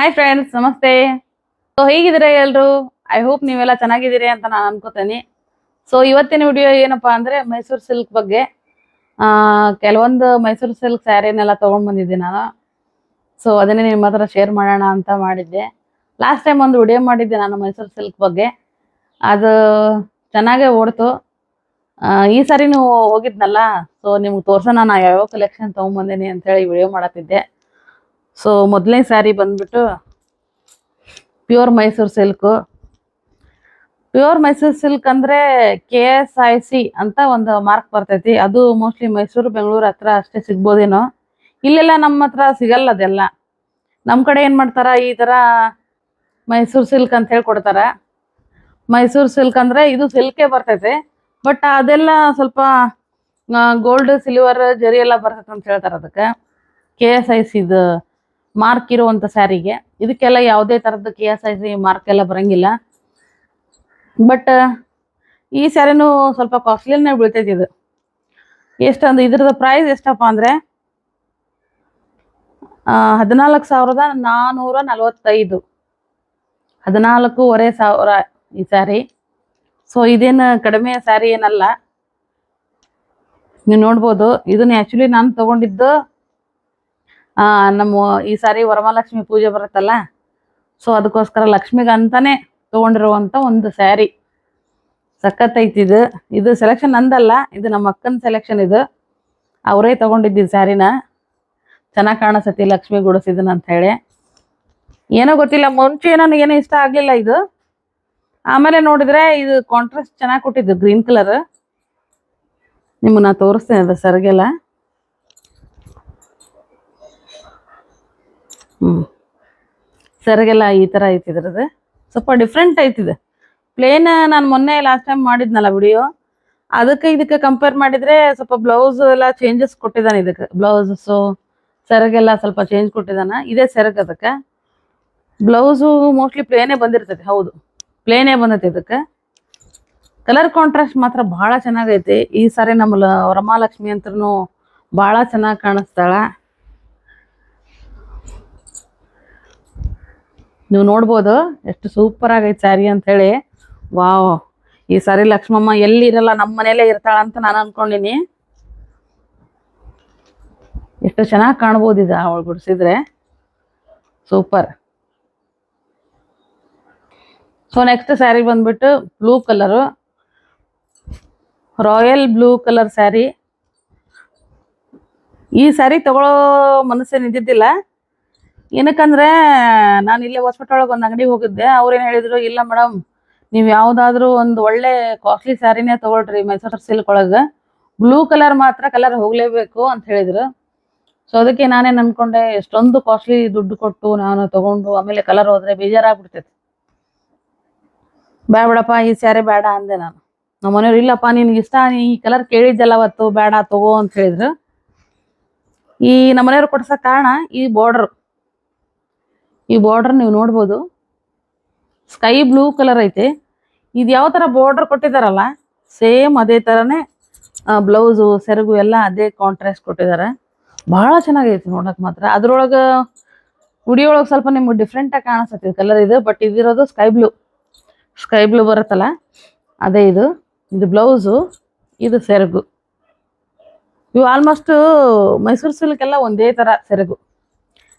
Hi friends, ನಮಸ್ತೆ. So ಹೇಗಿದ್ದೀರಾ ಎಲ್ರು? ಐ ಹೋಪ್ ನೀವೆಲ್ಲ ಚೆನ್ನಾಗಿದ್ದೀರಿ ಅಂತ ನಾನು ಅನ್ಕೋತೀನಿ. ಸೊ ಇವತ್ತಿನ ವಿಡಿಯೋ ಏನಪ್ಪಾ ಅಂದ್ರೆ ಮೈಸೂರು ಸಿಲ್ಕ್ ಬಗ್ಗೆ. ಕೆಲವೊಂದು ಮೈಸೂರು ಸಿಲ್ಕ್ ಸ್ಯಾರಿನೆಲ್ಲ ತಗೊಂಡ್ ಬಂದಿದ್ದೆ ನಾನು. ಸೊ ಅದನ್ನೇ ನಿಮ್ಮ ಹತ್ರ ಶೇರ್ ಮಾಡೋಣ ಅಂತ ಮಾಡಿದ್ದೆ. ಲಾಸ್ಟ್ ಟೈಮ್ ಒಂದು ವಿಡಿಯೋ ಮಾಡಿದ್ದೆ ನಾನು ಮೈಸೂರು ಸಿಲ್ಕ್ ಬಗ್ಗೆ. ಅದು ಚೆನ್ನಾಗೇ ಓಡ್ತು. ಈ ಸಾರಿ ನೀವು ಹೋಗಿದ್ನಲ್ಲ, ಸೊ ನಿಮ್ಗೆ ತೋರ್ಸೋಣ ನಾ ಯಾವ್ಯಾವ ಕಲೆಕ್ಷನ್ ತೊಗೊಂಬಂದೇನಿ ಅಂತ ಹೇಳಿ ವಿಡಿಯೋ ಮಾಡತ್ತಿದ್ದೆ. ಸೊ ಮೊದಲನೇ ಸ್ಯಾರಿ ಬಂದ್ಬಿಟ್ಟು pure Mysuru silk. Pure Mysuru silk ಅಂದ್ರೆ KSIC ಅಂತ ಒಂದು ಮಾರ್ಕ್ ಬರ್ತೈತಿ. ಅದು ಮೋಸ್ಟ್ಲಿ ಮೈಸೂರು ಬೆಂಗಳೂರು ಹತ್ರ ಅಷ್ಟೇ ಸಿಗ್ಬೋದೇನೋ, ಇಲ್ಲೆಲ್ಲ ನಮ್ಮ ಹತ್ರ ಸಿಗಲ್ಲ ಅದೆಲ್ಲ. ನಮ್ಮ ಕಡೆ ಏನ್ ಮಾಡ್ತಾರ, ಈ ತರ ಮೈಸೂರು ಸಿಲ್ಕ್ ಅಂತ ಹೇಳಿ ಕೊಡ್ತಾರ. ಮೈಸೂರು ಸಿಲ್ಕ್ ಅಂದ್ರೆ ಇದು ಸಿಲ್ಕೇ ಬರ್ತೈತೆ, ಬಟ್ ಅದೆಲ್ಲ ಸ್ವಲ್ಪ ಗೋಲ್ಡ್ ಸಿಲ್ವರ್ ಜರಿ ಎಲ್ಲ ಬರ್ತೈತೆ ಅಂತ ಹೇಳ್ತಾರ. ಅದಕ್ಕೆ KSIC ಮಾರ್ಕ್ ಇರುವಂತ ಸ್ಯಾರಿಗೆ ಇದಕ್ಕೆಲ್ಲ ಯಾವುದೇ ತರದ್ದು KSIC ಮಾರ್ಕ್ ಎಲ್ಲ ಬರಂಗಿಲ್ಲ. ಬಟ್ ಈ ಸ್ಯಾರಿನೂ ಸ್ವಲ್ಪ ಕಾಸ್ಟ್ಲಿನೇ ಬೀಳ್ತೈತಿ. ಇದು ಎಷ್ಟಂದ್ರೆ ಇದ್ರದ ಪ್ರೈಸ್ ಎಷ್ಟಪ್ಪ ಅಂದ್ರೆ 14,445, 14,500 ಈ ಸ್ಯಾರಿ. ಸೊ ಇದೇನು ಕಡಿಮೆ ಸ್ಯಾರಿ ಏನಲ್ಲ, ನೀವು ನೋಡ್ಬೋದು. ಇದನ್ನ ಆಕ್ಚುಲಿ ನಾನು ತಗೊಂಡಿದ್ದು ನಮ್ಮ ಈ ಸಾರಿ ವರಮಹಾಲಕ್ಷ್ಮಿ ಪೂಜೆ ಬರುತ್ತಲ್ಲ, ಸೊ ಅದಕ್ಕೋಸ್ಕರ ಲಕ್ಷ್ಮಿಗೆ ಅಂತಾನೆ ತಗೊಂಡಿರುವಂತ ಒಂದು ಸ್ಯಾರಿ. ಸಖತ್ತೈತಿ ಇದು. ಇದು ಸೆಲೆಕ್ಷನ್ ನಂದಲ್ಲ, ಇದು ನಮ್ಮ ಅಕ್ಕನ ಸೆಲೆಕ್ಷನ್. ಇದು ಅವರೇ ತಗೊಂಡಿದ್ದ ಸ್ಯಾರಿನ. ಚೆನ್ನಾಗಿ ಕಾಣಿಸತಿ ಲಕ್ಷ್ಮಿ ಗುಡಿಸಿದನ ಅಂತ ಹೇಳಿ. ಏನೋ ಗೊತ್ತಿಲ್ಲ, ಮುಂಚೆ ನನಗೇನು ಇಷ್ಟ ಆಗ್ಲಿಲ್ಲ ಇದು. ಆಮೇಲೆ ನೋಡಿದ್ರೆ ಇದು ಕಾಂಟ್ರಾಸ್ಟ್ ಚೆನ್ನಾಗಿ ಕೊಟ್ಟಿದ್ದು, ಗ್ರೀನ್ ಕಲರ್. ನಿಮ್ಮನ್ನ ತೋರಿಸ್ತೇನೆ ಅದು ಸರಿಗೆಲ್ಲ. ಸರಿಗೆಲ್ಲ ಈ ತರ ಐತಿ. ಇದ್ರದ್ದು ಸ್ವಲ್ಪ ಡಿಫ್ರೆಂಟ್ ಐತಿದೆ. ಪ್ಲೇನ್ ನಾನು ಮೊನ್ನೆ ಲಾಸ್ಟ್ ಟೈಮ್ ಮಾಡಿದ್ನಲ್ಲ ವಿಡಿಯೋ, ಅದಕ್ಕೆ ಇದಕ್ಕೆ ಕಂಪೇರ್ ಮಾಡಿದ್ರೆ ಸ್ವಲ್ಪ ಬ್ಲೌಸ್ ಎಲ್ಲ ಚೇಂಜಸ್ ಕೊಟ್ಟಿದ್ದಾನೆ. ಇದಕ್ಕೆ ಬ್ಲೌಸ್ ಸೆರಗೆಲ್ಲ ಸ್ವಲ್ಪ ಚೇಂಜ್ ಕೊಟ್ಟಿದ್ದಾನ. ಇದೇ ಸೆರಗ್. ಅದಕ್ಕೆ ಬ್ಲೌಸು ಮೋಸ್ಟ್ಲಿ ಪ್ಲೇನೇ ಬಂದಿರ್ತೈತಿ. ಹೌದು, ಪ್ಲೇನೇ ಬಂದೈತಿ. ಇದಕ್ಕೆ ಕಲರ್ ಕಾಂಟ್ರಾಸ್ಟ್ ಮಾತ್ರ ಬಹಳ ಚೆನ್ನಾಗೈತಿ. ಈ ಸಾರಿ ನಮ್ಮ ವರಮಹಾಲಕ್ಷ್ಮಿ ಅಂತೂ ಬಹಳ ಚೆನ್ನಾಗಿ ಕಾಣಿಸ್ತಾಳ. ನೀವು ನೋಡ್ಬೋದು ಎಷ್ಟು ಸೂಪರ್ ಆಗೈತೆ ಸ್ಯಾರಿ ಅಂತ ಹೇಳಿ. ವಾವ್, ಈ ಸಾರಿ ಲಕ್ಷ್ಮಮ್ಮ ಎಲ್ಲಿ ಇರಲ್ಲ, ನಮ್ಮ ಮನೇಲೆ ಇರ್ತಾಳ ಅಂತ ನಾನು ಅನ್ಕೊಂಡಿನಿ. ಎಷ್ಟು ಚೆನ್ನಾಗಿ ಕಾಣ್ಬೋದು ಇದು ಅವಳು ಗುಡಿಸಿದ್ರೆ. ಸೂಪರ್. ಸೊ ನೆಕ್ಸ್ಟ್ ಸ್ಯಾರಿ ಬಂದ್ಬಿಟ್ಟು blue colour, royal blue colour sari. ಈ ಸ್ಯಾರಿ ತಗೊಳ್ಳೋ ಮನಸ್ಸೇನು ಇದ್ದಿದ್ದಿಲ್ಲ. ಏನಕ್ಕಂದ್ರೆ ನಾನು ಇಲ್ಲೇ ಹೊಸಪೇಟೆ ಒಳಗೆ ಒಂದು ಅಂಗಡಿಗೆ ಹೋಗಿದ್ದೆ. ಅವ್ರೇನು ಹೇಳಿದ್ರು, ಇಲ್ಲ ಮೇಡಮ್, ನೀವು ಯಾವುದಾದ್ರೂ ಒಂದು ಒಳ್ಳೆ ಕಾಸ್ಟ್ಲಿ ಸ್ಯಾರಿನೇ ತಗೊಳ್ರಿ ಮೈಸೂರು ಸಿಲ್ಕ್ ಒಳಗೆ, ಬ್ಲೂ ಕಲರ್ ಮಾತ್ರ ಕಲರ್ ಹೋಗ್ಲೇಬೇಕು ಅಂತ ಹೇಳಿದ್ರು. ಸೊ ಅದಕ್ಕೆ ನಾನೇನು ಅನ್ಕೊಂಡೆ, ಎಷ್ಟೊಂದು ಕಾಸ್ಟ್ಲಿ ದುಡ್ಡು ಕೊಟ್ಟು ನಾನು ತಗೊಂಡು ಆಮೇಲೆ ಕಲರ್ ಹೋದ್ರೆ ಬೇಜಾರಾಗ್ಬಿಡ್ತೈತಿ. ಬೇಡಪ್ಪ ಈ ಸ್ಯಾರಿ ಬೇಡ ಅಂದೆ ನಾನು. ನಮ್ಮ ಮನೆಯವ್ರು, ಇಲ್ಲಪ್ಪ ನಿನ್ಗೆ ಇಷ್ಟ, ಈ ಕಲರ್ ಕೇಳಿದ್ದೆಲ್ಲ ಅವತ್ತು, ಬೇಡ ತಗೋ ಅಂತ ಹೇಳಿದ್ರು. ಈ ನಮ್ಮ ಮನೆಯವ್ರು ಕೊಡ್ಸೋ ಕಾರಣ ಈ ಬಾರ್ಡರ್ ನೀವು ನೋಡ್ಬೋದು, ಸ್ಕೈ ಬ್ಲೂ ಕಲರ್ ಐತೆ. ಇದು ಯಾವ ತರ ಬಾರ್ಡರ್ ಕೊಟ್ಟಿದಾರಲ್ಲ, ಸೇಮ್ ಅದೇ ತರನೇ ಬ್ಲೌಸು ಸೆರಗು ಎಲ್ಲ ಅದೇ ಕಾಂಟ್ರಾಸ್ಟ್ ಕೊಟ್ಟಿದ್ದಾರೆ. ಬಹಳ ಚೆನ್ನಾಗೈತಿ ನೋಡಕ್ ಮಾತ್ರ. ಅದ್ರೊಳಗೆ ವಿಡಿಯೋ ಒಳಗೆ ಸ್ವಲ್ಪ ನಿಮ್ಗೆ ಡಿಫ್ರೆಂಟ್ ಆಗಿ ಕಾಣಿಸ್ತೈತಿ ಕಲರ್ ಇದು. ಬಟ್ ಇದಿರೋದು ಸ್ಕೈ ಬ್ಲೂ ಬರುತ್ತಲ್ಲ, ಅದೇ ಇದು ಬ್ಲೌಸು, ಇದು ಸೆರಗು. ಇವು ಆಲ್ಮೋಸ್ಟ್ ಮೈಸೂರು ಸಿಲ್ಕ್ ಎಲ್ಲ ಒಂದೇ ತರ ಸೆರಗು,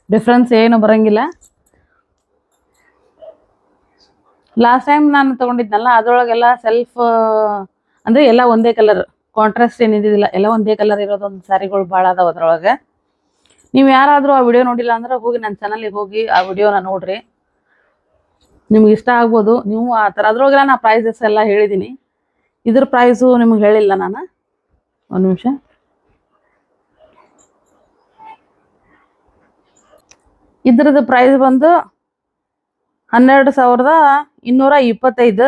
ಡಿಫ್ರೆನ್ಸ್ ಏನು ಬರಂಗಿಲ್ಲ. ಲಾಸ್ಟ್ ಟೈಮ್ ನಾನು ತಗೊಂಡಿದ್ನಲ್ಲ, ಅದ್ರೊಳಗೆಲ್ಲ ಅಂದ್ರೆ ಎಲ್ಲ ಒಂದೇ ಕಲರ್, ಕಾಂಟ್ರಾಸ್ಟ್ ಏನಿದ್ದಿಲ್ಲ, ಎಲ್ಲ ಒಂದೇ ಕಲರ್ ಇರೋದೊಂದು ಸ್ಯಾರಿಗಳು ಭಾಳ ಅದಾವ ಅದ್ರೊಳಗೆ. ನೀವು ಯಾರಾದರೂ ಆ ವಿಡಿಯೋ ನೋಡಿಲ್ಲ ಅಂದ್ರೆ ಹೋಗಿ ನನ್ನ ಚಾನಲ್ಗೆ ಹೋಗಿ ಆ ವಿಡಿಯೋನ ನೋಡ್ರಿ, ನಿಮ್ಗೆ ಇಷ್ಟ ಆಗ್ಬೋದು. ನೀವು ಆ ಥರ ಅದ್ರೊಳಗೆಲ್ಲ ನಾ ಪ್ರೈಸಸ್ ಎಲ್ಲ ಹೇಳಿದ್ದೀನಿ. ಇದ್ರ ಪ್ರೈಸು ನಿಮ್ಗೆ ಹೇಳಿಲ್ಲ ನಾನು. ಒಂದು ನಿಮಿಷ. ಇದ್ರದ್ದು ಪ್ರೈಸ್ ಬಂದು 12,225.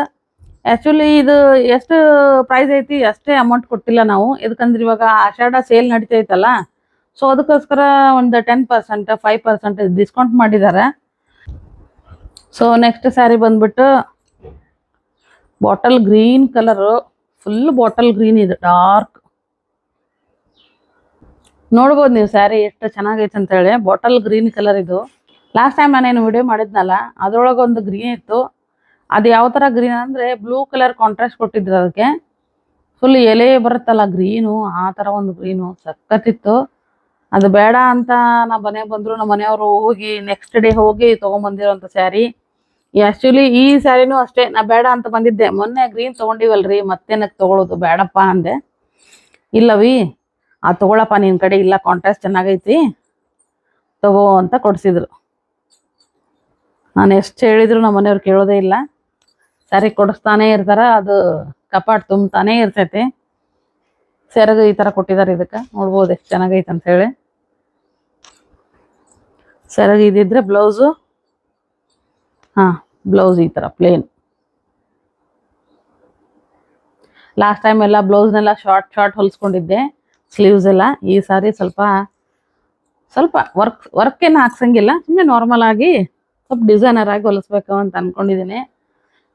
ಆ್ಯಕ್ಚುಲಿ ಇದು ಎಷ್ಟು ಪ್ರೈಸ್ ಐತಿ ಅಷ್ಟೇ ಅಮೌಂಟ್ ಕೊಟ್ಟಿಲ್ಲ ನಾವು, ಯಾಕಂದ್ರೆ ಇವಾಗ ಆಷಾಢ ಸೇಲ್ ನಡೀತೈತಲ್ಲ, ಸೊ ಅದಕ್ಕೋಸ್ಕರ ಒಂದು 10%, 5% ಡಿಸ್ಕೌಂಟ್ ಮಾಡಿದ್ದಾರೆ. ಸೊ ನೆಕ್ಸ್ಟ್ ಸ್ಯಾರಿ ಬಂದ್ಬಿಟ್ಟು bottle green colour, full bottle green. ಇದು ಡಾರ್ಕ್ ನೋಡ್ಬೋದು ನೀವು ಸ್ಯಾರಿ ಎಷ್ಟು ಚೆನ್ನಾಗೈತೆ ಅಂತ ಹೇಳಿ. ಬಾಟಲ್ ಗ್ರೀನ್ ಕಲರ್ ಇದು. ಲಾಸ್ಟ್ ಟೈಮ್ ನಾನೇನು ವಿಡಿಯೋ ಮಾಡಿದ್ನಲ್ಲ ಅದ್ರೊಳಗೆ ಒಂದು ಗ್ರೀನ್ ಇತ್ತು. ಅದು ಯಾವ ಥರ ಗ್ರೀನ್ ಅಂದರೆ ಬ್ಲೂ ಕಲರ್ ಕಾಂಟ್ರಾಸ್ಟ್ ಕೊಟ್ಟಿದ್ರು ಅದಕ್ಕೆ. ಫುಲ್ ಎಲೆ ಬರುತ್ತಲ್ಲ ಗ್ರೀನು, ಆ ಥರ ಒಂದು ಗ್ರೀನು ಸಖತ್ತಿತ್ತು. ಅದು ಬೇಡ ಅಂತ ನಾ ಮನೆಗೆ ಬಂದರು. ನಮ್ಮ ಮನೆಯವರು ಹೋಗಿ ನೆಕ್ಸ್ಟ್ ಡೇ ಹೋಗಿ ತೊಗೊಂಬಂದಿರೋಂಥ ಸ್ಯಾರಿ. ಆ್ಯಕ್ಚುಲಿ ಈ ಸ್ಯಾರಿನೂ ಅಷ್ಟೇ, ನಾ ಬೇಡ ಅಂತ ಬಂದಿದ್ದೆ. ಮೊನ್ನೆ ಗ್ರೀನ್ ತೊಗೊಂಡಿವಲ್ರಿ ಮತ್ತೇನಕ್ಕೆ ತೊಗೊಳೋದು, ಬೇಡಪ್ಪ ಅಂದೆ. ಇಲ್ಲವಿ ಅದು ತೊಗೊಳಪ್ಪ ನಿನ್ನ ಕಡೆ, ಇಲ್ಲ ಕಾಂಟ್ರಾಸ್ಟ್ ಚೆನ್ನಾಗೈತಿ ತಗೋ ಅಂತ ಕೊಡಿಸಿದ್ರು. ನಾನು ಎಷ್ಟು ಹೇಳಿದ್ರು ನಮ್ಮ ಮನೆಯವ್ರು ಕೇಳೋದೇ ಇಲ್ಲ. ಸ್ಯಾರಿ ಕೊಡಿಸ್ತಾನೇ ಇರ್ತಾರೆ, ಅದು ಕಪಾಟ್ ತುಂಬ್ತಾನೇ ಇರ್ತೈತಿ. ಸೆರಗು ಈ ಥರ ಕೊಟ್ಟಿದ್ದಾರೆ, ಇದಕ್ಕೆ ನೋಡ್ಬೋದು ಎಷ್ಟು ಚೆನ್ನಾಗೈತೆ ಅಂಥೇಳಿ. ಸೆರಗು ಇದಿದ್ರೆ ಬ್ಲೌಸು, ಹಾಂ ಬ್ಲೌಸ್ ಈ ಥರ ಪ್ಲೇನ್. ಲಾಸ್ಟ್ ಟೈಮ್ ಎಲ್ಲ ಬ್ಲೌಸ್ನೆಲ್ಲ ಶಾರ್ಟ್ ಹೊಲಿಸ್ಕೊಂಡಿದ್ದೆ, ಸ್ಲೀವ್ಸ್ ಎಲ್ಲ. ಈ ಸಾರಿ ಸ್ವಲ್ಪ ವರ್ಕೇನು ಹಾಕ್ಸಂಗಿಲ್ಲ, ಸುಮ್ಮನೆ ನಾರ್ಮಲ್ ಆಗಿ ಸ್ವಲ್ಪ ಡಿಸೈನರ್ ಆಗಿ ಹೊಲಿಸ್ಬೇಕು ಅಂತ ಅಂದ್ಕೊಂಡಿದ್ದೀನಿ.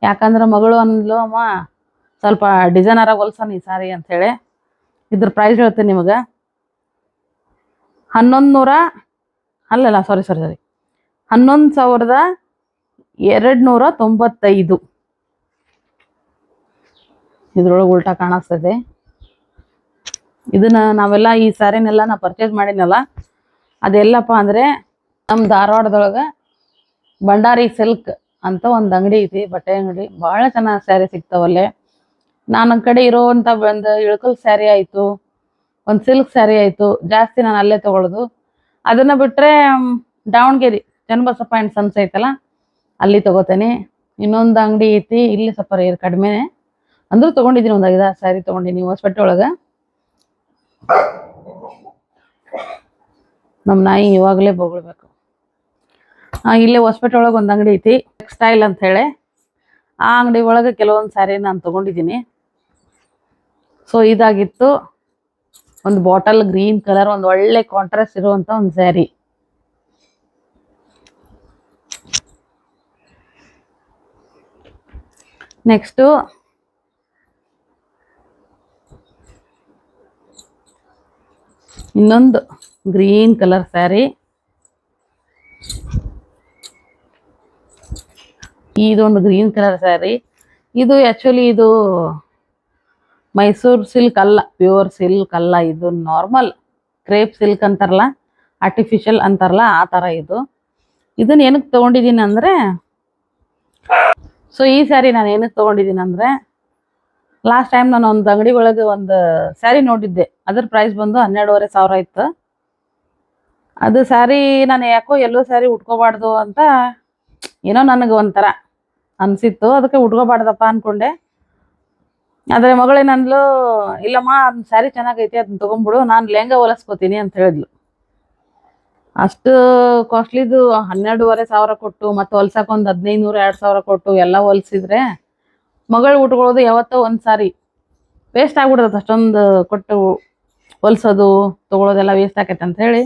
ಯಾಕಂದ್ರೆ ಮಗಳು ಅಂದ್ಲು, ಅಮ್ಮ ಸ್ವಲ್ಪ ಡಿಸೈನರ್ ಆಗಿ ಹೊಲ್ಸೋಣ ಈ ಸಾರಿ ಅಂಥೇಳಿ. ಇದ್ರ ಪ್ರೈಸ್ ಹೇಳ್ತೀನಿ ನಿಮಗೆ. 11,295. ಇದ್ರೊಳಗೆ ಉಲ್ಟಾ ಕಾಣಿಸ್ತದೆ. ಇದನ್ನ ನಾವೆಲ್ಲ ಈ ಸ್ಯಾರಿನೆಲ್ಲ ನಾ ಪರ್ಚೇಸ್ ಮಾಡಿನಲ್ಲ, ಅದೆಲ್ಲಪ್ಪ ಅಂದರೆ ನಮ್ಮ ಧಾರವಾಡದೊಳಗೆ ಭಂಡಾರಿ ಸಿಲ್ಕ್ ಅಂತ ಒಂದು ಅಂಗಡಿ ಐತಿ, ಬಟ್ಟೆ ಅಂಗಡಿ. ಭಾಳ ಚೆನ್ನಾಗಿ ಸ್ಯಾರಿ ಸಿಗ್ತಾವಲ್ಲೇ. ನಾನು ಕಡೆ ಇರೋವಂಥ ಒಂದು ಇಳ್ಕಲ್ ಸ್ಯಾರಿ ಆಯಿತು, ಒಂದು ಸಿಲ್ಕ್ ಸ್ಯಾರಿ ಆಯಿತು, ಜಾಸ್ತಿ ನಾನು ಅಲ್ಲೇ ತೊಗೊಳ್ಳೋದು. ಅದನ್ನು ಬಿಟ್ಟರೆ ದಾವಣಗೆರೆ ಚನ್ನಬಸಪ್ಪ ಆ್ಯಂಡ್ ಸನ್ಸ್ ಐತಲ್ಲ, ಅಲ್ಲಿ ತೊಗೋತೇನೆ. ಇನ್ನೊಂದು ಅಂಗಡಿ ಐತಿ, ಇಲ್ಲಿ ಸ್ವಲ್ಪ ರೇರ್ ಕಡಿಮೆ ಅಂದರೂ ತೊಗೊಂಡಿದ್ದೀನಿ. ಒಂದು 5-6 ಸ್ಯಾರಿ ತೊಗೊಂಡಿನಿ ಹೊಸಪೇಟೆ ಒಳಗೆ. ನಮ್ಮ ನಾಯಿ ಇವಾಗಲೇ ಬೊಗಳ್ಬೇಕು. ಇಲ್ಲೇ ಹೊಸಪೇಟೆ ಒಳಗೆ ಒಂದು ಅಂಗಡಿ ಐತಿ, ಟೆಕ್ಸ್ಟೈಲ್ ಅಂಥೇಳಿ. ಆ ಅಂಗಡಿ ಒಳಗೆ ಕೆಲವೊಂದು ಸ್ಯಾರಿ ನಾನು ತೊಗೊಂಡಿದ್ದೀನಿ. ಸೊ ಇದಾಗಿತ್ತು ಒಂದು ಬಾಟಲ್ ಗ್ರೀನ್ ಕಲರ್, ಒಂದು ಒಳ್ಳೆ ಕಾಂಟ್ರಾಸ್ಟ್ ಇರುವಂಥ ಒಂದು ಸ್ಯಾರಿ. ನೆಕ್ಸ್ಟು ಇನ್ನೊಂದು ಗ್ರೀನ್ ಕಲರ್ ಸ್ಯಾರಿ. ಇದೊಂದು ಗ್ರೀನ್ ಕಲರ್ ಸ್ಯಾರಿ. ಇದು ಆ್ಯಕ್ಚುಲಿ ಇದು ಮೈಸೂರು ಸಿಲ್ಕ್ ಅಲ್ಲ, ಪ್ಯೂರ್ ಸಿಲ್ಕ್ ಅಲ್ಲ. ಇದು ನಾರ್ಮಲ್ ಕ್ರೇಪ್ ಸಿಲ್ಕ್ ಅಂತಾರಲ್ಲ, ಆರ್ಟಿಫಿಷಿಯಲ್ ಅಂತಾರಲ್ಲ, ಆ ಥರ ಇದು. ಇದನ್ನ ಏನಕ್ಕೆ ತೊಗೊಂಡಿದ್ದೀನಿ ಅಂದರೆ, ಸೊ ಈ ಸ್ಯಾರಿ ನಾನು ಏನಕ್ಕೆ ತೊಗೊಂಡಿದ್ದೀನಿ ಅಂದರೆ, ಲಾಸ್ಟ್ ಟೈಮ್ ನಾನು ಒಂದು ಅಂಗಡಿ ಒಳಗೆ ಒಂದು ಸ್ಯಾರಿ ನೋಡಿದ್ದೆ. ಅದ್ರ ಪ್ರೈಸ್ ಬಂದು 12,500 ಇತ್ತು. ಅದು ಸ್ಯಾರಿ ನಾನು ಯಾಕೋ ಎಲ್ಲೋ ಸ್ಯಾರಿ ಉಟ್ಕೋಬಾರ್ದು ಅಂತ ಏನೋ ನನಗೆ ಒಂಥರ ಅನಿಸಿತ್ತು. ಅದಕ್ಕೆ ಉಟ್ಕೋಬಾರ್ದಪ್ಪ ಅಂದ್ಕೊಂಡೆ. ಆದರೆ ಮಗಳೇನಂದ್ಲು, ಇಲ್ಲಮ್ಮ ಅದು ಸ್ಯಾರಿ ಚೆನ್ನಾಗೈತಿ, ಅದನ್ನ ತೊಗೊಂಬಿಡು, ನಾನು ಲೆಹಂಗಾ ಹೊಲಿಸ್ಕೋತೀನಿ ಅಂತ ಹೇಳಿದ್ಲು. ಅಷ್ಟು ಕಾಸ್ಟ್ಲಿದು 12,500 ಕೊಟ್ಟು ಮತ್ತು ಹೊಲ್ಸಕ್ಕೆ ಒಂದು 1,500-2,000 ಕೊಟ್ಟು ಎಲ್ಲ ಹೊಲಿಸಿದ್ರೆ ಮಗಳು ಉಟ್ಕೊಳ್ಳೋದು ಯಾವತ್ತೋ ಒಂದು ಸಾರಿ ವೇಸ್ಟ್ ಆಗ್ಬಿಡ್ತದೆ. ಅಷ್ಟೊಂದು ಕೊಟ್ಟು ಹೊಲ್ಸೋದು ತೊಗೊಳೋದೆಲ್ಲ ವೇಸ್ಟ್ ಆಕೈತೆ ಅಂಥೇಳಿ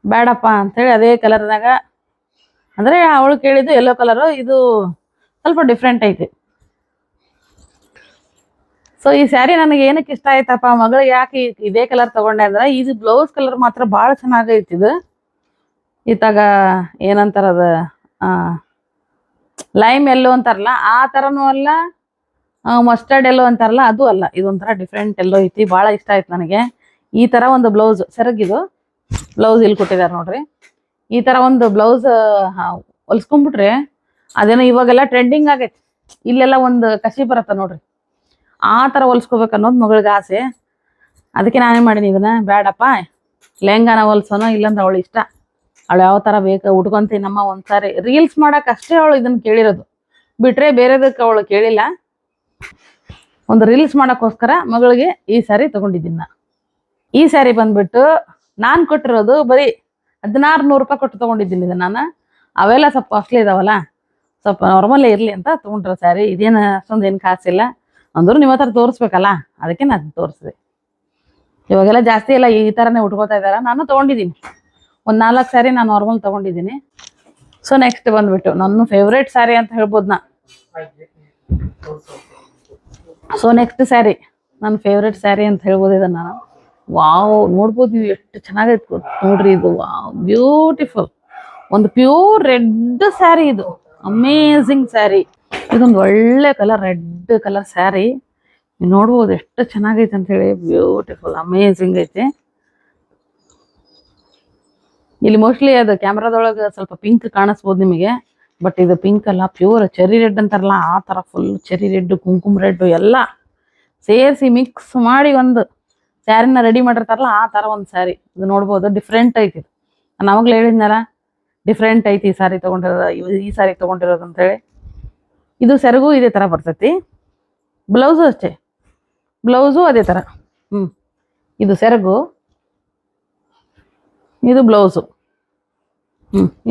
ಬೇಡಪ್ಪ ಅಂಥೇಳಿ ಅದೇ ಕಲರ್ನಾಗ, ಅಂದರೆ ಅವಳು ಕೇಳಿದ್ದು ಯೆಲ್ಲೋ ಕಲರು, ಇದು ಸ್ವಲ್ಪ ಡಿಫ್ರೆಂಟ್ ಐತಿ. ಸೊ ಈ ಸ್ಯಾರಿ ನನಗೆ ಏನಕ್ಕೆ ಇಷ್ಟ ಆಯ್ತಪ್ಪ, ಮಗಳಿಗೆ ಯಾಕೆ ಇದೇ ಕಲರ್ ತೊಗೊಂಡೆ ಅಂದ್ರೆ, ಇದು ಬ್ಲೌಸ್ ಕಲರ್ ಮಾತ್ರ ಭಾಳ ಚೆನ್ನಾಗೈತಿ. ಇದು ಇತ್ತಾಗ ಏನಂತಾರದ ಲೈಮ್ ಎಲ್ಲೋ ಅಂತಾರಲ್ಲ, ಆ ಥರನೂ ಅಲ್ಲ, ಮಸ್ಟರ್ಡ್ ಎಲ್ಲೋ ಅಂತಾರಲ್ಲ, ಅದು ಅಲ್ಲ. ಇದೊಂಥರ ಡಿಫ್ರೆಂಟ್ ಎಲ್ಲೋ ಐತಿ, ಭಾಳ ಇಷ್ಟ ಆಯ್ತು ನನಗೆ. ಈ ಥರ ಒಂದು ಬ್ಲೌಸ್, ಸೆರಗಿದು ಬ್ಲೌಸ್ ಇಲ್ಲಿ ಕೊಟ್ಟಿದ್ದಾರೆ ನೋಡ್ರಿ. ಈ ಥರ ಒಂದು ಬ್ಲೌಸ್ ಹೊಲ್ಸ್ಕೊಂಡ್ಬಿಟ್ರೆ ಅದೇನೋ ಇವಾಗೆಲ್ಲ ಟ್ರೆಂಡಿಂಗ್ ಆಗೈತಿ. ಇಲ್ಲೆಲ್ಲ ಒಂದು ಕಸಿ ಬರುತ್ತೆ ನೋಡ್ರಿ, ಆ ಥರ ಹೊಲ್ಸ್ಕೋಬೇಕು ಅನ್ನೋದು ಮಗಳಿಗೆ ಆಸೆ. ಅದಕ್ಕೆ ನಾನೇನು ಮಾಡೀನಿ, ಇದನ್ನ ಬೇಡಪ್ಪ ಲೆಹಂಗಾನ ಹೊಲ್ಸೋಣ, ಇಲ್ಲಾಂದ್ರೆ ಅವಳು ಇಷ್ಟ, ಅವಳು ಯಾವ ಥರ ಬೇಕು ಉಟ್ಕೊಂತೀನಮ್ಮ. ಒಂದು ಸಾರಿ ರೀಲ್ಸ್ ಮಾಡೋಕೆ ಅಷ್ಟೇ ಅವಳು ಇದನ್ನು ಕೇಳಿರೋದು, ಬಿಟ್ಟರೆ ಬೇರೆದಕ್ಕೆ ಅವಳು ಕೇಳಿಲ್ಲ. ಒಂದು ರೀಲ್ಸ್ ಮಾಡೋಕ್ಕೋಸ್ಕರ ಮಗಳಿಗೆ ಈ ಸ್ಯಾರಿ ತೊಗೊಂಡಿದ್ದೀನಿ. ಈ ಸ್ಯಾರಿ ಬಂದುಬಿಟ್ಟು ನಾನು ಕೊಟ್ಟಿರೋದು ಬರೀ 1,600 ರೂಪಾಯಿ ಕೊಟ್ಟು ತೊಗೊಂಡಿದ್ದೀನಿ. ಇದು ನಾನು ಅವೆಲ್ಲ ಸ್ವಲ್ಪ ಕಾಸ್ಟ್ಲಿ ಇದಾವಲ್ಲ, ಸ್ವಲ್ಪ ನಾರ್ಮಲ್ಲೇ ಇರಲಿ ಅಂತ ತೊಗೊಂಡಿರೋ ಸ್ಯಾರಿ. ಇದೇನು ಅಷ್ಟೊಂದು ಏನು ಕಾಸಿಲ್ಲ ಅಂದರೂ ನಿಮ್ಮ ಹತ್ರ ತೋರಿಸ್ಬೇಕಲ್ಲ, ಅದಕ್ಕೆ ನಾನು ತೋರಿಸಿದೆ. ಇವಾಗೆಲ್ಲ ಜಾಸ್ತಿ ಎಲ್ಲ ಈ ಥರನೇ ಉಟ್ಕೋತಾ ಇದ್ದಾರೆ. ನಾನು ತೊಗೊಂಡಿದ್ದೀನಿ ಒಂದು 4 ಸ್ಯಾರಿ ನಾನು ನಾರ್ಮಲ್ ತೊಗೊಂಡಿದ್ದೀನಿ. ಸೊ ನೆಕ್ಸ್ಟ್ ಬಂದುಬಿಟ್ಟು ನನ್ನ ಫೇವ್ರೇಟ್ ಸ್ಯಾರಿ ಅಂತ ಹೇಳ್ಬೋದು ನಾ. ಸೊ ನೆಕ್ಸ್ಟ್ ಸ್ಯಾರಿ ನನ್ನ ಫೇವ್ರೇಟ್ ಸ್ಯಾರಿ ಅಂತ ಹೇಳ್ಬೋದು ಇದನ್ನು ನಾನು. ವಾವ್, ನೋಡ್ಬೋದು ನೀವು ಎಷ್ಟು ಚೆನ್ನಾಗೈತೆ ನೋಡ್ರಿ. ಇದು ವಾವ್ ಬ್ಯೂಟಿಫುಲ್, ಒಂದು ಪ್ಯೂರ್ ರೆಡ್ ಸ್ಯಾರಿ ಇದು, ಅಮೇಝಿಂಗ್ ಸ್ಯಾರಿ. ಇದೊಂದು ಒಳ್ಳೆ ಕಲರ್, ರೆಡ್ ಕಲರ್ ಸ್ಯಾರಿ. ನೀವು ನೋಡ್ಬೋದು ಎಷ್ಟು ಚೆನ್ನಾಗೈತೆ ಅಂತ ಹೇಳಿ. ಬ್ಯೂಟಿಫುಲ್, ಅಮೇಝಿಂಗ್ ಐತೆ. ಇಲ್ಲಿ ಮೋಸ್ಟ್ಲಿ ಅದು ಕ್ಯಾಮ್ರಾದೊಳಗೆ ಸ್ವಲ್ಪ ಪಿಂಕ್ ಕಾಣಿಸ್ಬೋದು ನಿಮಗೆ, ಬಟ್ ಇದು ಪಿಂಕ್ ಅಲ್ಲ, ಪ್ಯೂರ್ ಚೆರಿ ರೆಡ್ ಅಂತಾರಲ್ಲ ಆ ಥರ ಫುಲ್ ಚೆರಿ ರೆಡ್, ಕುಂಕುಮ ರೆಡ್ ಎಲ್ಲ ಸೇರಿಸಿ ಮಿಕ್ಸ್ ಮಾಡಿ ಒಂದು ಸ್ಯಾರಿನ ರೆಡಿ ಮಾಡಿರ್ತಾರಲ್ಲ ಆ ಥರ ಒಂದು ಸ್ಯಾರಿ. ಇದು ನೋಡ್ಬೋದು, ಡಿಫ್ರೆಂಟ್ ಐತಿ. ನಾನು ಅವಾಗಲೇ ಹೇಳಿದ್ನಲ್ಲ ಡಿಫ್ರೆಂಟ್ ಐತಿ ಈ ಸ್ಯಾರಿ ತೊಗೊಂಡಿರೋದು, ಈ ಸ್ಯಾರಿ ತೊಗೊಂಡಿರೋದು ಅಂತೇಳಿ. ಇದು ಸೆರಗು ಇದೇ ಥರ ಬರ್ತೈತಿ, ಬ್ಲೌಸು ಅಷ್ಟೇ, ಬ್ಲೌಸು ಅದೇ ಥರ. ಇದು ಸೆರಗು, ಇದು ಬ್ಲೌಸು.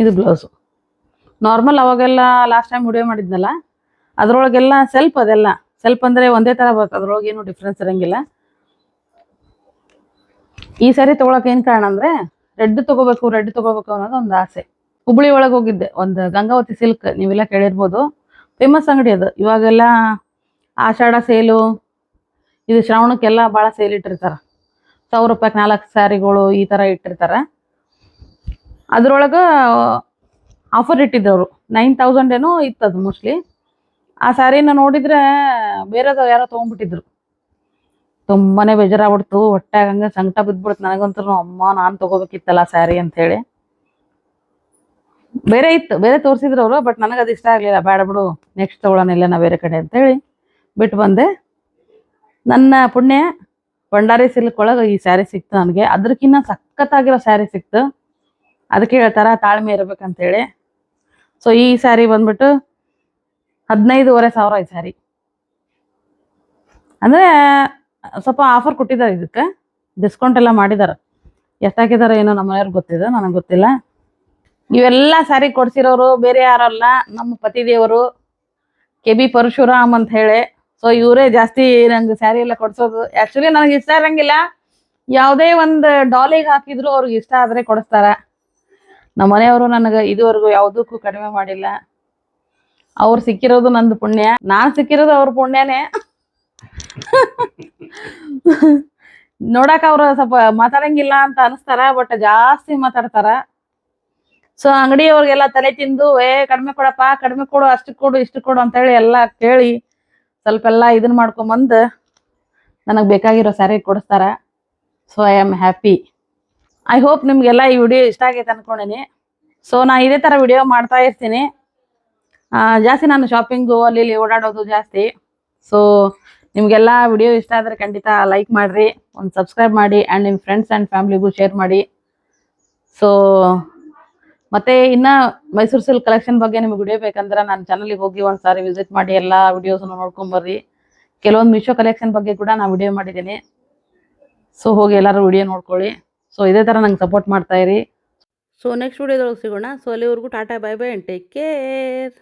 ಇದು ಬ್ಲೌಸು. ನಾರ್ಮಲ್ ಅವಾಗೆಲ್ಲ ಲಾಸ್ಟ್ ಟೈಮ್ ವಿಡಿಯೋ ಮಾಡಿದ್ನಲ್ಲ ಅದರೊಳಗೆಲ್ಲ ಸೆಲ್ಫ್, ಅದೆಲ್ಲ ಸೆಲ್ಫ್ ಅಂದರೆ ಒಂದೇ ಥರ ಬರ್ತದೆ, ಅದ್ರೊಳಗೆ ಏನು ಡಿಫ್ರೆನ್ಸ್ ಇರೋಂಗಿಲ್ಲ. ಈ ಸ್ಯಾರಿ ತೊಗೊಳಕ್ಕೆ ಏನು ಕಾರಣ ಅಂದರೆ ರೆಡ್ ತೊಗೋಬೇಕು ಅನ್ನೋದು ಒಂದು ಆಸೆ. ಹುಬ್ಳಿ ಒಳಗೆ ಹೋಗಿದ್ದೆ, ಒಂದು ಗಂಗಾವತಿ ಸಿಲ್ಕ್, ನೀವೆಲ್ಲ ಕೇಳಿರ್ಬೋದು, ಫೇಮಸ್ ಅಂಗಡಿ ಅದು. ಇವಾಗೆಲ್ಲ ಆಷಾಢ ಸೇಲು, ಇದು ಶ್ರಾವಣಕ್ಕೆಲ್ಲ ಭಾಳ ಸೇಲ್ ಇಟ್ಟಿರ್ತಾರೆ. 1000 ರೂಪಾಯಿಗೆ 4 ಸ್ಯಾರಿಗಳು ಈ ಥರ ಇಟ್ಟಿರ್ತಾರೆ. ಅದ್ರೊಳಗೆ ಆಫರ್ ಇಟ್ಟಿದ್ದವರು 9000 ಏನೋ ಇತ್ತದು ಮೋಸ್ಟ್ಲಿ. ಆ ಸ್ಯಾರಿನ ನೋಡಿದರೆ ಬೇರೆದು ಯಾರೋ ತೊಗೊಂಡ್ಬಿಟ್ಟಿದ್ರು. ತುಂಬಾ ಬೇಜಾರಾಗ್ಬಿಡ್ತು, ಹೊಟ್ಟೆ ಹಂಗೆ ಸಂಕಟ ಬಿದ್ದುಬಿಡ್ತು ನನಗಂತೂ. ಅಮ್ಮ, ನಾನು ತೊಗೋಬೇಕಿತ್ತಲ್ಲ ಸ್ಯಾರಿ ಅಂಥೇಳಿ. ಬೇರೆ ಇತ್ತು, ಬೇರೆ ತೋರಿಸಿದ್ರು ಅವರು, ಬಟ್ ನನಗೆ ಅದು ಇಷ್ಟ ಆಗಲಿಲ್ಲ. ಬೇಡ ಬಿಡು, ನೆಕ್ಸ್ಟ್ ತೊಗೊಳ್ಳೋಣ ನಾ ಬೇರೆ ಕಡೆ ಅಂತೇಳಿ ಬಿಟ್ಟು ಬಂದೆ. ನನ್ನ ಪುಣ್ಯ ಭಂಡಾರಿ ಸಿಲ್ಕ್ ಒಳಗೆ ಈ ಸ್ಯಾರಿ ಸಿಕ್ತು ನನಗೆ. ಅದಕ್ಕಿಂತ ಸಖತ್ತಾಗಿರೋ ಸ್ಯಾರಿ ಸಿಕ್ತು. ಅದಕ್ಕೆ ಹೇಳ್ತಾರ ತಾಳ್ಮೆ ಇರ್ಬೇಕಂತೇಳಿ. ಸೊ ಈ ಸ್ಯಾರಿ ಬಂದ್ಬಿಟ್ಟು 15,500 ಈ ಸ್ಯಾರಿ. ಅಂದರೆ ಸ್ವಲ್ಪ ಆಫರ್ ಕೊಟ್ಟಿದ್ದಾರೆ, ಇದಕ್ಕೆ ಡಿಸ್ಕೌಂಟ್ ಎಲ್ಲ ಮಾಡಿದ್ದಾರೆ. ಎಷ್ಟು ಹಾಕಿದಾರೆ ಏನೋ ನಮ್ಮ ಮನೆಯವ್ರಿಗೆ ಗೊತ್ತಿದೆ, ನನಗೆ ಗೊತ್ತಿಲ್ಲ. ಇವೆಲ್ಲ ಸ್ಯಾರಿ ಕೊಡ್ಸಿರೋರು ಬೇರೆ ಯಾರಲ್ಲ, ನಮ್ಮ ಪತಿದೇವರು KB ಪರಶುರಾಮ್ ಅಂತ ಹೇಳಿ. ಸೊ ಇವರೇ ಜಾಸ್ತಿ ನಂಗೆ ಸ್ಯಾರಿ ಎಲ್ಲ ಕೊಡ್ಸೋದು. ಆ್ಯಕ್ಚುಲಿ ನನಗೆ ಇಷ್ಟ ಇರಂಗಿಲ್ಲ, ಯಾವುದೇ ಒಂದು ಡಾಲಿಗೆ ಹಾಕಿದ್ರು ಅವ್ರಿಗೆ ಇಷ್ಟ ಆದರೆ ಕೊಡಿಸ್ತಾರೆ. ನಮ್ಮ ಮನೆಯವರು ನನಗೆ ಇದುವರೆಗೂ ಯಾವುದಕ್ಕೂ ಕಡಿಮೆ ಮಾಡಿಲ್ಲ. ಅವ್ರು ಸಿಕ್ಕಿರೋದು ನಂದು ಪುಣ್ಯ, ನಾನು ಸಿಕ್ಕಿರೋದು ಅವ್ರ ಪುಣ್ಯನೇ. ನೋಡಕ್ ಅವ್ರು ಸ್ವಲ್ಪ ಮಾತಾಡಂಗಿಲ್ಲ ಅಂತ ಅನಿಸ್ತಾರ, ಬಟ್ ಜಾಸ್ತಿ ಮಾತಾಡ್ತಾರ. ಸೊ ಅಂಗಡಿಯವ್ರಿಗೆಲ್ಲ ತಲೆ ತಿಂದು ಕಡಿಮೆ ಕೊಡಪ್ಪ, ಕಡಿಮೆ ಕೊಡು, ಅಷ್ಟು ಕೊಡು, ಇಷ್ಟು ಕೊಡು ಅಂತೇಳಿ ಎಲ್ಲ ಕೇಳಿ ಸ್ವಲ್ಪ ಎಲ್ಲ ಇದನ್ನ ಮಾಡ್ಕೊಂಬಂದು ನನಗೆ ಬೇಕಾಗಿರೋ ಸ್ಯಾರಿ ಕೊಡಿಸ್ತಾರ. So I am happy. I hope ನಿಮಗೆಲ್ಲ ಈ ವಿಡಿಯೋ ಇಷ್ಟ ಆಗೈತೆ ಅಂದ್ಕೊಂಡೀನಿ. ಸೊ ನಾನು ಇದೇ ಥರ ವಿಡಿಯೋ ಮಾಡ್ತಾ ಇರ್ತೀನಿ. ಜಾಸ್ತಿ ನಾನು ಶಾಪಿಂಗು ಅಲ್ಲಿ ಇಲ್ಲಿ ಓಡಾಡೋದು ಜಾಸ್ತಿ. ಸೊ ನಿಮಗೆಲ್ಲ ವಿಡಿಯೋ ಇಷ್ಟ ಆದರೆ ಖಂಡಿತ ಲೈಕ್ ಮಾಡಿರಿ, ಒಂದು ಸಬ್ಸ್ಕ್ರೈಬ್ ಮಾಡಿ, ಆ್ಯಂಡ್ ನಿಮ್ಮ ಫ್ರೆಂಡ್ಸ್ ಆ್ಯಂಡ್ ಫ್ಯಾಮ್ಲಿಗೂ ಶೇರ್ ಮಾಡಿ. ಸೊ ಮತ್ತು ಇನ್ನು ಮೈಸೂರು ಸಿಲ್ಕ್ ಕಲೆಕ್ಷನ್ ಬಗ್ಗೆ ನಿಮಗೆ ವಿಡಿಯೋ ಬೇಕಂದ್ರೆ ನನ್ನ ಚಾನಲಿಗೆ ಹೋಗಿ ಒಂದು ಸಾರಿ ವಿಸಿಟ್ ಮಾಡಿ ಎಲ್ಲ ವಿಡಿಯೋಸನ್ನು ನೋಡ್ಕೊಂಬರ್ರಿ. ಕೆಲವೊಂದು ಮೀಶೋ ಕಲೆಕ್ಷನ್ ಬಗ್ಗೆ ಕೂಡ ನಾನು ವಿಡಿಯೋ ಮಾಡಿದ್ದೀನಿ. ಸೊ ಹೋಗಿ ಎಲ್ಲರೂ ವಿಡಿಯೋ ನೋಡ್ಕೊಳ್ಳಿ. ಸೊ ಇದೇ ಥರ ನಂಗೆ ಸಪೋರ್ಟ್ ಮಾಡ್ತಾಯಿರಿ. ಸೊ ನೆಕ್ಸ್ಟ್ ವಿಡಿಯೋದೊಳಗೆ ಸಿಗೋಣ. ಸೊ ಅಲ್ಲಿವರೆಗೂ Tata, bye bye and take care.